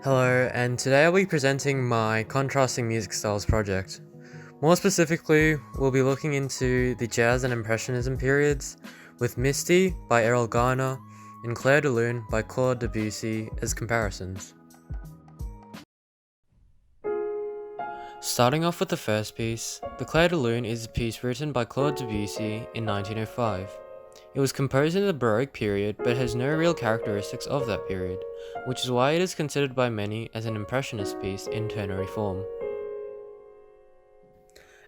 Hello, and today I'll be presenting my contrasting music styles project. More specifically, we'll be looking into the Jazz and Impressionism periods with Misty by Errol Garner and Clair de Lune by Claude Debussy as comparisons. Starting off with the first piece, the Clair de Lune is a piece written by Claude Debussy in 1905. It was composed in the Baroque period but has no real characteristics of that period, which is why it is considered by many as an impressionist piece in ternary form.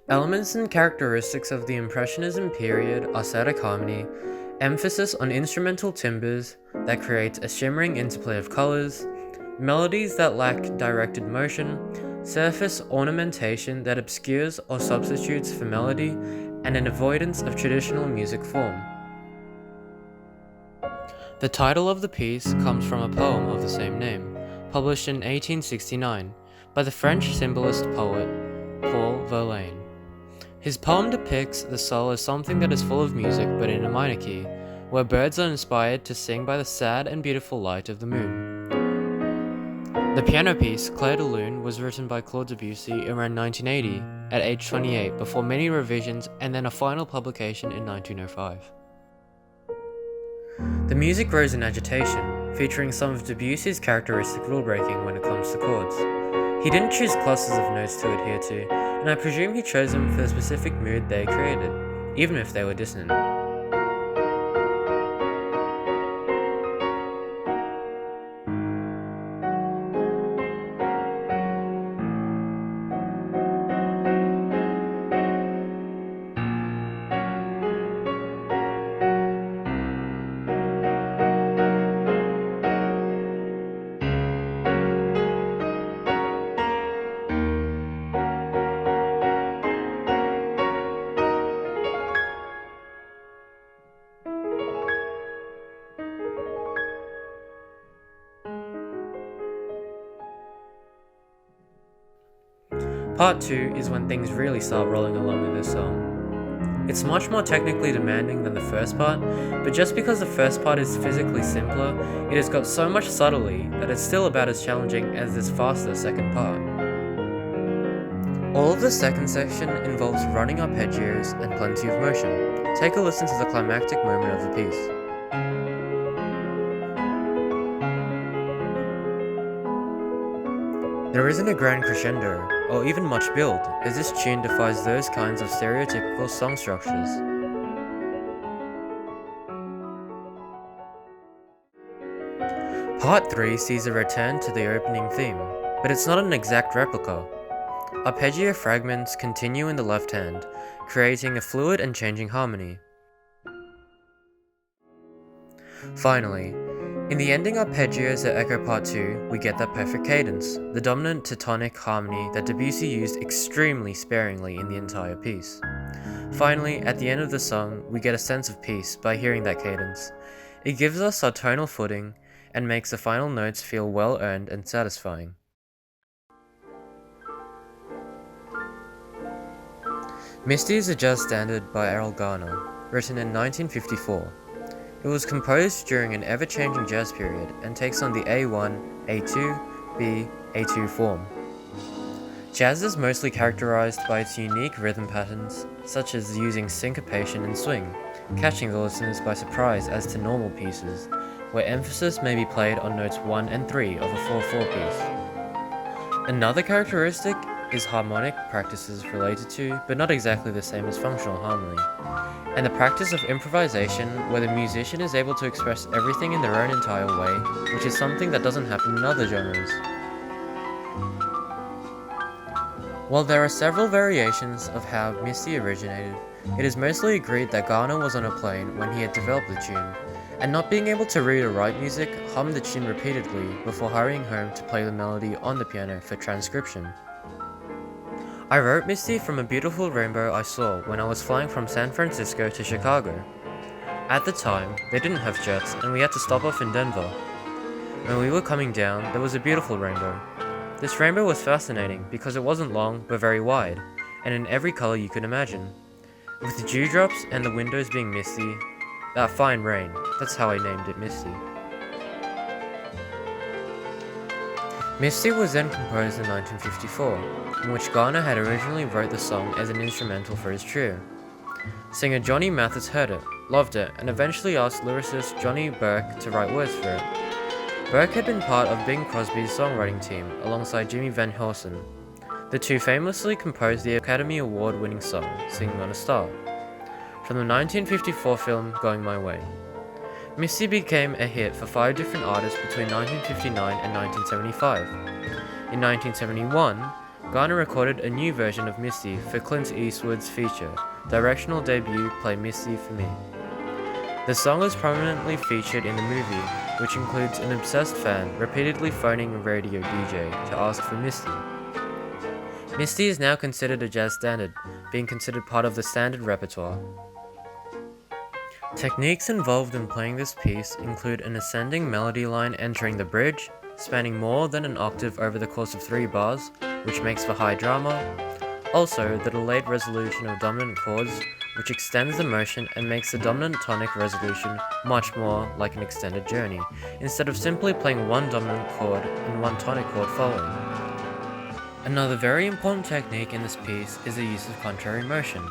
Elements and characteristics of the Impressionism period are static harmony, emphasis on instrumental timbres that creates a shimmering interplay of colors, melodies that lack directed motion, surface ornamentation that obscures or substitutes for melody, and an avoidance of traditional music form. The title of the piece comes from a poem of the same name, published in 1869 by the French symbolist poet Paul Verlaine. His poem depicts the soul as something that is full of music but in a minor key, where birds are inspired to sing by the sad and beautiful light of the moon. The piano piece, Clair de Lune, was written by Claude Debussy around 1980, at age 28, before many revisions and then a final publication in 1905. The music rose in agitation, featuring some of Debussy's characteristic rule-breaking when it comes to chords. He didn't choose clusters of notes to adhere to, and I presume he chose them for the specific mood they created, even if they were dissonant. Part 2 is when things really start rolling along in this song. It's much more technically demanding than the first part, but just because the first part is physically simpler, it has got so much subtlety that it's still about as challenging as this faster second part. All of the second section involves running arpeggios and plenty of motion. Take a listen to the climactic moment of the piece. There isn't a grand crescendo, or even much build, as this tune defies those kinds of stereotypical song structures. Part 3 sees a return to the opening theme, but it's not an exact replica. Arpeggio fragments continue in the left hand, creating a fluid and changing harmony. Finally, in the ending arpeggios that echo part 2, we get that perfect cadence, the dominant tonic harmony that Debussy used extremely sparingly in the entire piece. Finally, at the end of the song, we get a sense of peace by hearing that cadence. It gives us our tonal footing and makes the final notes feel well earned and satisfying. Misty is a jazz standard by Errol Garner, written in 1954. It was composed during an ever-changing jazz period and takes on the A1, A2, B, A2 form. Jazz is mostly characterized by its unique rhythm patterns, such as using syncopation and swing, catching the listeners by surprise as to normal pieces, where emphasis may be played on notes 1 and 3 of a 4/4 piece. Another characteristic is harmonic practices related to, but not exactly the same as functional harmony, and the practice of improvisation where the musician is able to express everything in their own entire way, which is something that doesn't happen in other genres. While there are several variations of how Misty originated, it is mostly agreed that Garner was on a plane when he had developed the tune, and not being able to read or write music, hummed the tune repeatedly before hurrying home to play the melody on the piano for transcription. I wrote Misty from a beautiful rainbow I saw when I was flying from San Francisco to Chicago. At the time, they didn't have jets and we had to stop off in Denver. When we were coming down, there was a beautiful rainbow. This rainbow was fascinating because it wasn't long but very wide, and in every color you could imagine. With the dewdrops and the windows being misty, that fine rain, that's how I named it Misty. Misty was then composed in 1954, in which Garner had originally wrote the song as an instrumental for his trio. Singer Johnny Mathis heard it, loved it, and eventually asked lyricist Johnny Burke to write words for it. Burke had been part of Bing Crosby's songwriting team alongside Jimmy Van Heusen. The two famously composed the Academy Award-winning song, Singing on a Star, from the 1954 film Going My Way. Misty became a hit for 5 different artists between 1959 and 1975. In 1971, Garner recorded a new version of Misty for Clint Eastwood's feature, directional debut Play Misty for Me. The song is prominently featured in the movie, which includes an obsessed fan repeatedly phoning a radio DJ to ask for Misty. Misty is now considered a jazz standard, being considered part of the standard repertoire. Techniques involved in playing this piece include an ascending melody line entering the bridge, spanning more than an octave over the course of 3 bars, which makes for high drama. Also, the delayed resolution of dominant chords, which extends the motion and makes the dominant tonic resolution much more like an extended journey, instead of simply playing one dominant chord and one tonic chord following. Another very important technique in this piece is the use of contrary motion,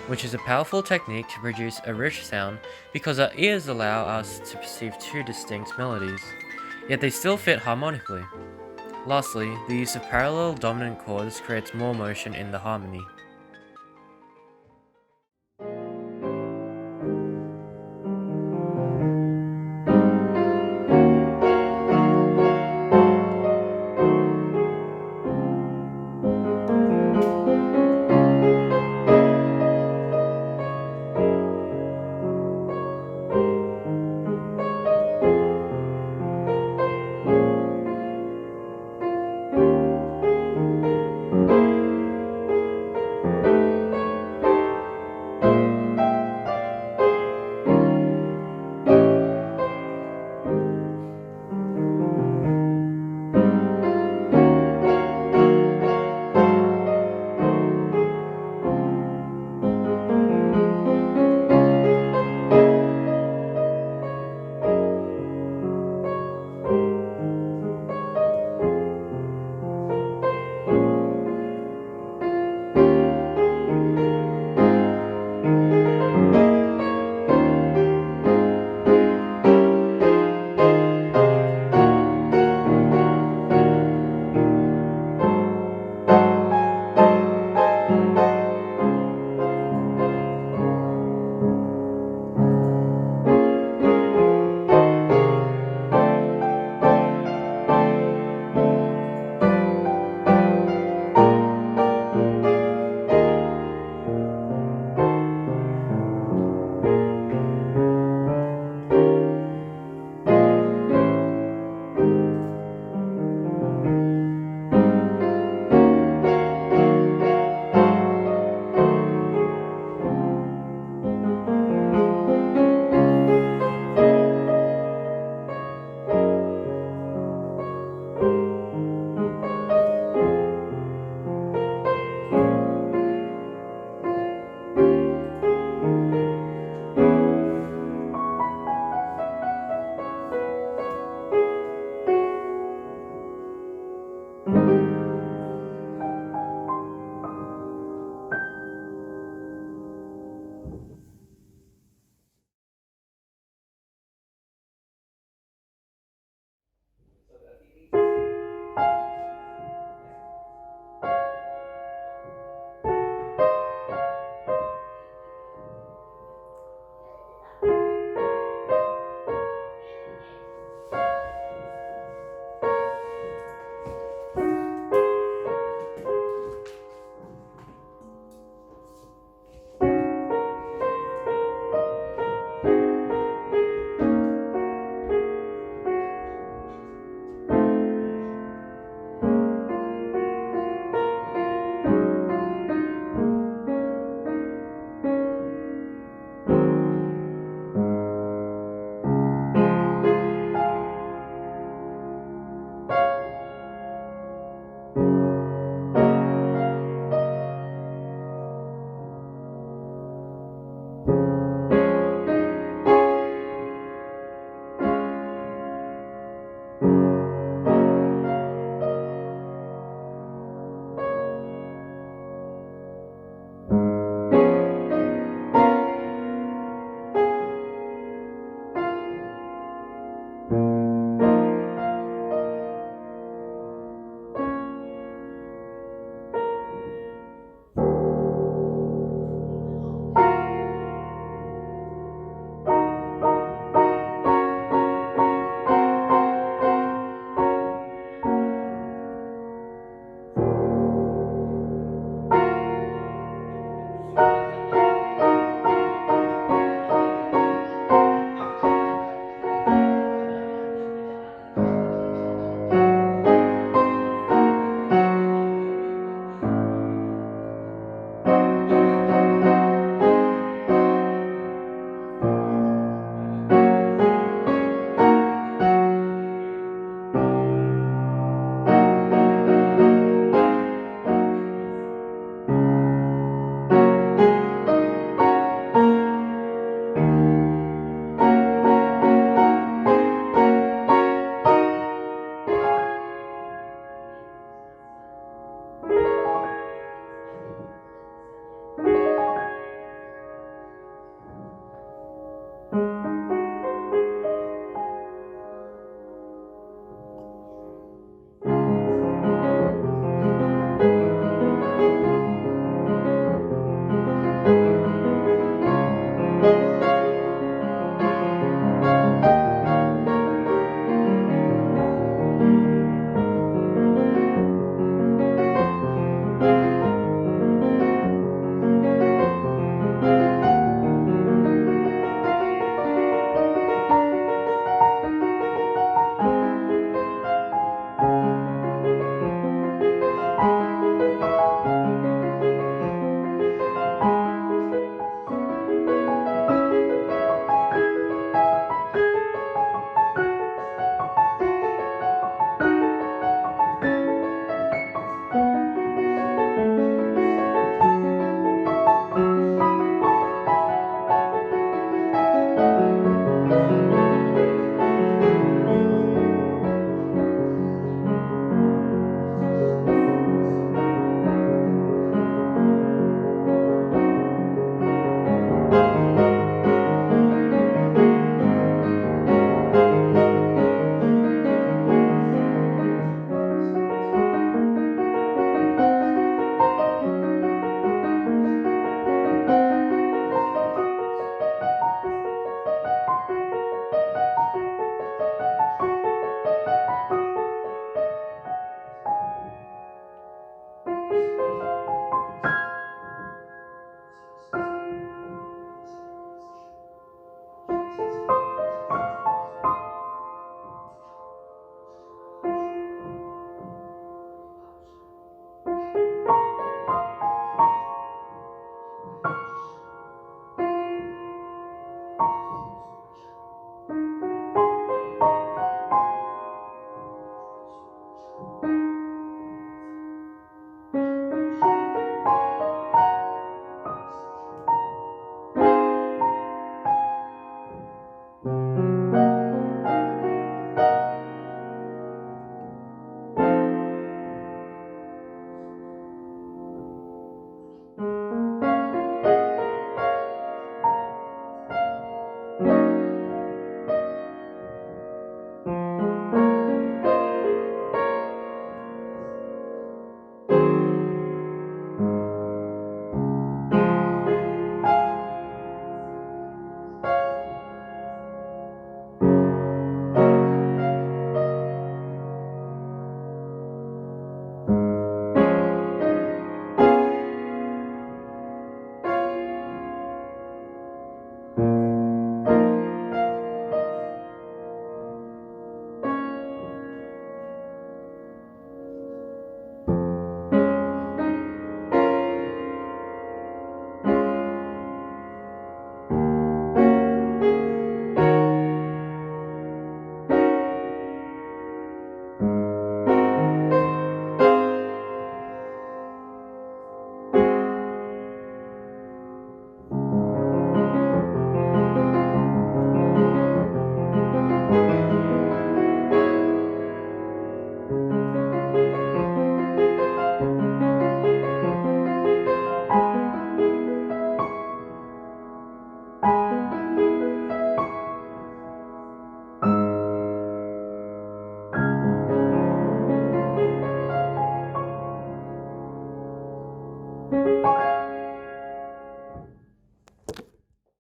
which is a powerful technique to produce a rich sound because our ears allow us to perceive 2 distinct melodies, yet they still fit harmonically. Lastly, the use of parallel dominant chords creates more motion in the harmony.